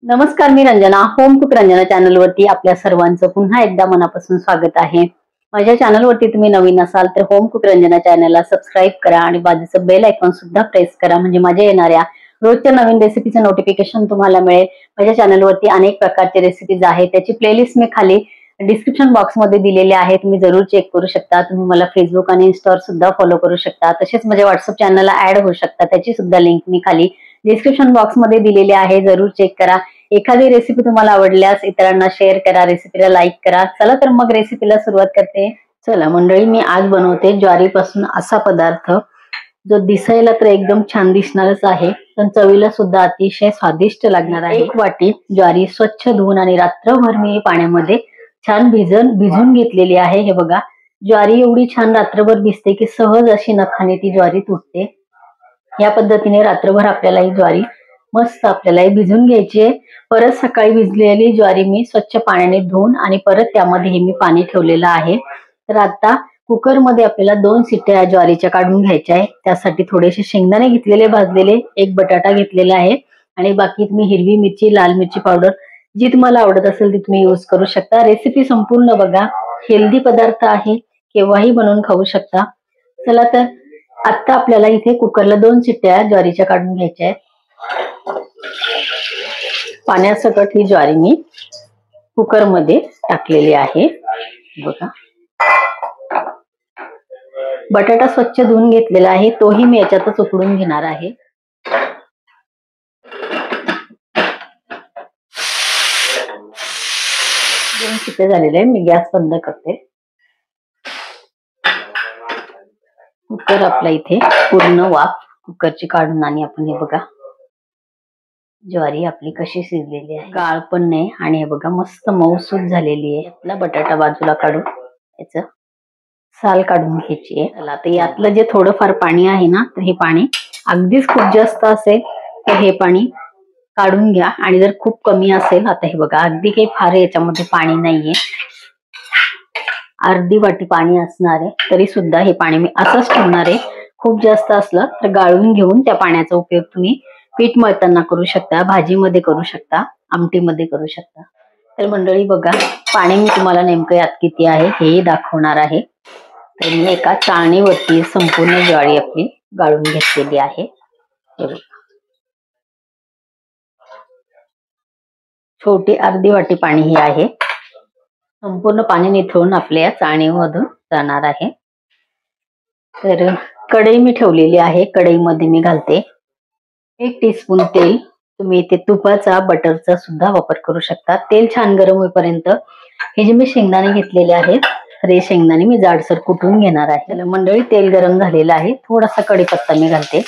नमस्कार, मी Ranjana. Home cook Ranjana चॅनलवरती आपल्या सर्वांचं पुन्हा एकदा मनापासून स्वागत आहे. माझ्या चॅनलवरती तुम्ही नवीन असाल तर होम कुक रंजना चॅनलला सबस्क्राईब करा आणि बाजूचं बेल आयकॉन सुद्धा प्रेस करा, म्हणजे माझ्या येणाऱ्या रोजच्या नवीन रेसिपीचं नोटिफिकेशन तुम्हाला मिळेल. माझ्या चॅनलवरती अनेक प्रकारचे रेसिपीज आहेत, त्याची प्लेलिस्ट मी खाली डिस्क्रिप्शन बॉक्समध्ये दिलेली आहे, तुम्ही जरूर चेक करू शकता. तुम्ही मला फेसबुक आणि इन्स्टावर सुद्धा फॉलो करू शकता. तसेच माझ्या व्हॉट्सअप चॅनलला ऍड होऊ शकता, त्याची सुद्धा लिंक मी खाली डिस्क्रिप्शन बॉक्समध्ये दिलेली आहे, जरूर चेक करा. एखादी रेसिपी तुम्हाला आवडल्यास इतरांना शेअर करा, रेसिपीला लाईक करा. चला तर मग रेसिपीला सुरुवात करते. चला मंडळी, मी आज बनवते ज्वारीपासून असा पदार्थ जो दिसायला तर एकदम छान दिसणारच आहे, पण चवीला सुद्धा अतिशय स्वादिष्ट लागणार आहे. 1 वाटी ज्वारी स्वच्छ धुवून आणि रात्रभर मी पाण्यामध्ये छान भिजून घेतलेली आहे. हे बघा, ज्वारी एवढी छान रात्रभर भिजते की सहज अशी नखाने ती ज्वारी तुटते. या पद्धतीने रात्रभर आपल्याला ही ज्वारी मस्त आपल्याला भिजून घ्यायची आहे. परत सकाळी भिजलेली ज्वारी मी स्वच्छ पाण्याने धुवून आणि परत त्यामध्ये हे मी पाणी ठेवलेलं आहे. तर आता कुकर मध्ये आपल्याला 2 शिट्ट्या ज्वारीच्या काढून घ्यायच्या आहे. त्यासाठी थोडेसे शेंगदाणे घेतलेले भाजलेले, 1 बटाटा घेतलेला आहे आणि बाकी तुम्ही हिरवी मिरची, लाल मिरची पावडर जी तुम्हाला आवडत असेल ती तुम्ही यूज करू शकता. रेसिपी संपूर्ण बघा, हेल्दी पदार्थ आहे, केव्हाही बनवून खाऊ शकता. चला तर आता आपल्याला इथे कुकरला 2 शिट्ट्या ज्वारीच्या काढून घ्यायच्या आहेत. पाण्यासकट ही ज्वारी मी कुकर मध्ये टाकलेली आहे. बघा, बटाटा स्वच्छ धुवून घेतलेला आहे, तोही मी याच्यातच उकडून घेणार आहे. दोन शिट्टे झालेले आहे, मी गॅस बंद करते. कुकर आपला इथे पूर्ण वाफ कुकरची काढून आणि आपण हे बघा ज्वारी आपली कशी शिजलेली आहे, गाळ पण नाही आणि हे बघा मस्त मऊसूत झालेली आहे. आपला बटाटा बाजूला काढून याचं साल काढून घ्यायची आहे. चला, तर यातलं जे थोडंफार पाणी आहे ना, तर हे पाणी अगदीच खूप जास्त असेल तर हे पाणी काढून घ्या, आणि जर खूप कमी असेल, आता हे बघा अगदी काही फार याच्यामध्ये पाणी नाहीये, अर्धी वाटी पाणी असणार आहे, तरी सुद्धा हे पाणी मी असंच ठेवणार आहे. खूप जास्त असलं तर गाळून घेऊन त्या पाण्याचा उपयोग तुम्ही पीठ मळताना करू शकता, भाजीमध्ये करू शकता, आमटीमध्ये करू शकता. तर मंडळी बघा, पाणी मी तुम्हाला नेमकं यात किती आहे हे दाखवणार आहे. तर मी एका चाळणीवरती संपूर्ण ज्वारी आपली गाळून घेतलेली आहे. छोटी अर्धी वाटी पाणी हे आहे. संपूर्ण पाणी निथळून आपल्या या चाळणीमधून जाणार आहे. तर कढई मी ठेवलेली आहे, कढईमध्ये मी घालते 1 टीस्पून तेल. तुम्ही इथे तुपाचा, बटरचा सुद्धा वापर करू शकता. तेल छान गरम होईपर्यंत हे जे मी शेंगदाणे घेतलेले आहेत, तर हे शेंगदाणे मी जाडसर कुटून घेणार आहे. मंडळी, तेल गरम झालेलं आहे, थोडासा कढीपत्ता मी घालते,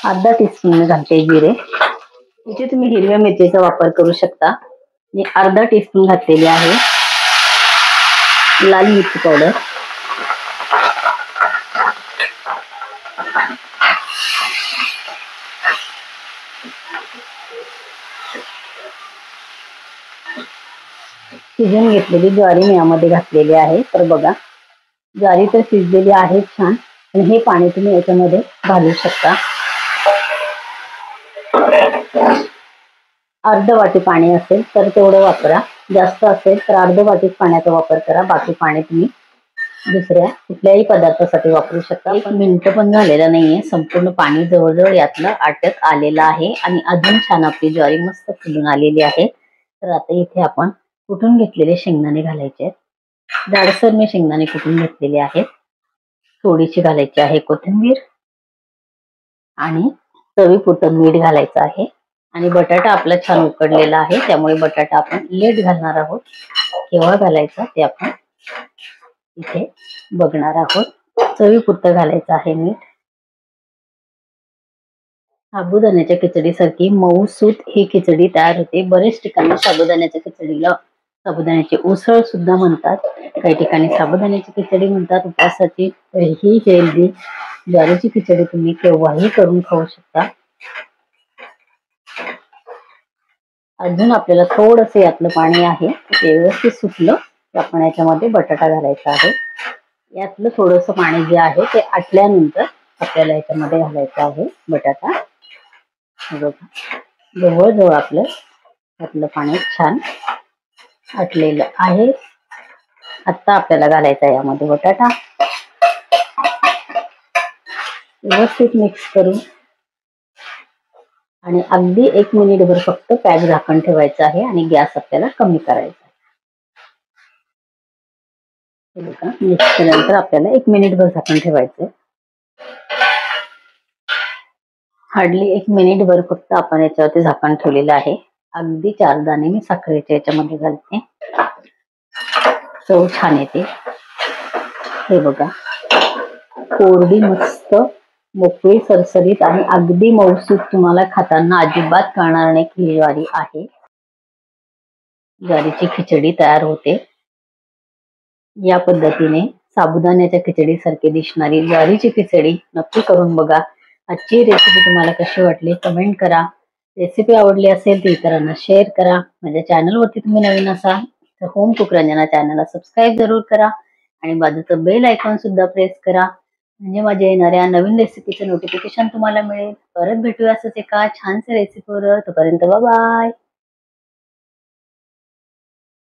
अर्धा टीस्पून मी घालते जिरे. इथे तुम्ही हिरव्या मिरचीचा वापर करू शकता, मी अर्धा टीस्पून घातलेली आहे. लाल मिरची पावडर, शिजून घेतलेली ज्वारी मी यामध्ये घातलेली आहे. तर बघा, ज्वारी तर शिजलेली आहे छान, आणि हे पाणी तुम्ही याच्यामध्ये घालू शकता. अर्ध वाटी पाणी असेल तर तेवढं वापरा, जास्त असेल तर अर्ध वाटीच पाण्याचा वापर करा. बाकी पाणी तुम्ही दुसऱ्या कुठल्याही पदार्थासाठी वापरू शकता. 1 मिनिट पण झालेलं नाहीये, संपूर्ण पाणी जवळजवळ यातलं आटत आलेलं आहे आणि अजून छान आपली ज्वारी मस्त फुलून आलेली आहे. तर आता इथे आपण कुटून घेतलेले शेंगदाणे घालायचे आहेत. जाडसर मी शेंगदाणे कुटून घेतलेले आहेत. थोडीशी घालायची आहे कोथिंबीर आणि चवीपुरतं मीठ घालायचं आहे. आणि बटाटा आपला छान उकडलेला आहे, त्यामुळे बटाटा आपण लेट घालणार आहोत. केव्हा घालायचा ते आपण इथे बघणार आहोत. चवीपुरतं घालायचं आहे मीठ. साबुदाण्याच्या खिचडीसारखी मऊसूत ही खिचडी तयार होते. बरेच ठिकाणी साबुदाण्याच्या खिचडीला साबुदाण्याची उसळ सुद्धा म्हणतात, काही ठिकाणी साबुदाण्याची खिचडी म्हणतात उपवासाची. तर ही हेल्दी ज्वारीची खिचडी तुम्ही केव्हाही करून खाऊ शकता. अजून आपल्याला थोडंसं यातलं पाणी आहे ते व्यवस्थित सुटलं तर आपण याच्यामध्ये बटाटा घालायचा आहे. यातलं थोडंसं पाणी जे आहे ते आटल्यानंतर आपल्याला याच्यामध्ये घालायचं आहे बटाटा. हे बघा, जवळजवळ आपलं त्यातलं पाणी छान आटलेलं आहे. आता आपल्याला घालायचा आहे यामध्ये बटाटा. व्यवस्थित मिक्स करून आणि अगदी 1 मिनिटभर फक्त पॅक झाकण ठेवायचं आहे आणि गॅस आपल्याला कमी करायचा आहे. हे बघा, मिक्स केल्यानंतर आपल्याला 1 मिनिटभर झाकण ठेवायचं आहे. हार्डली 1 मिनिटभर फक्त आपण याच्यावरती झाकण ठेवलेलं आहे. अगदी 4 दाणे मी साखरेच्या याच्यामध्ये घालते, चव छान येते. हे बघा, कोरडी मस्त मोकळी सरसरीत आणि अगदी मऊसूत, तुम्हाला खाताना अजिबात कळणार नाही की ही ज्वारी आहे. ज्वारीची खिचडी तयार होते. या पद्धतीने साबुदाण्याच्या खिचडीसारखी दिसणारी ज्वारीची खिचडी नक्की करून बघा. आजची रेसिपी तुम्हाला कशी वाटली कमेंट करा. रेसिपी आवडली असेल तर इतरांना शेअर करा. माझ्या चॅनलवरती तुम्ही नवीन असाल तर होम कुक रंजना चॅनलला सबस्क्राईब जरूर करा आणि बाजूचं बेल आयकॉन सुद्धा प्रेस करा, म्हणजे माझ्या येणाऱ्या नवीन रेसिपीचं नोटिफिकेशन तुम्हाला मिळेल. परत भेटूया असंच एका छानशा रेसिपीवर. तोपर्यंत बाय बाय.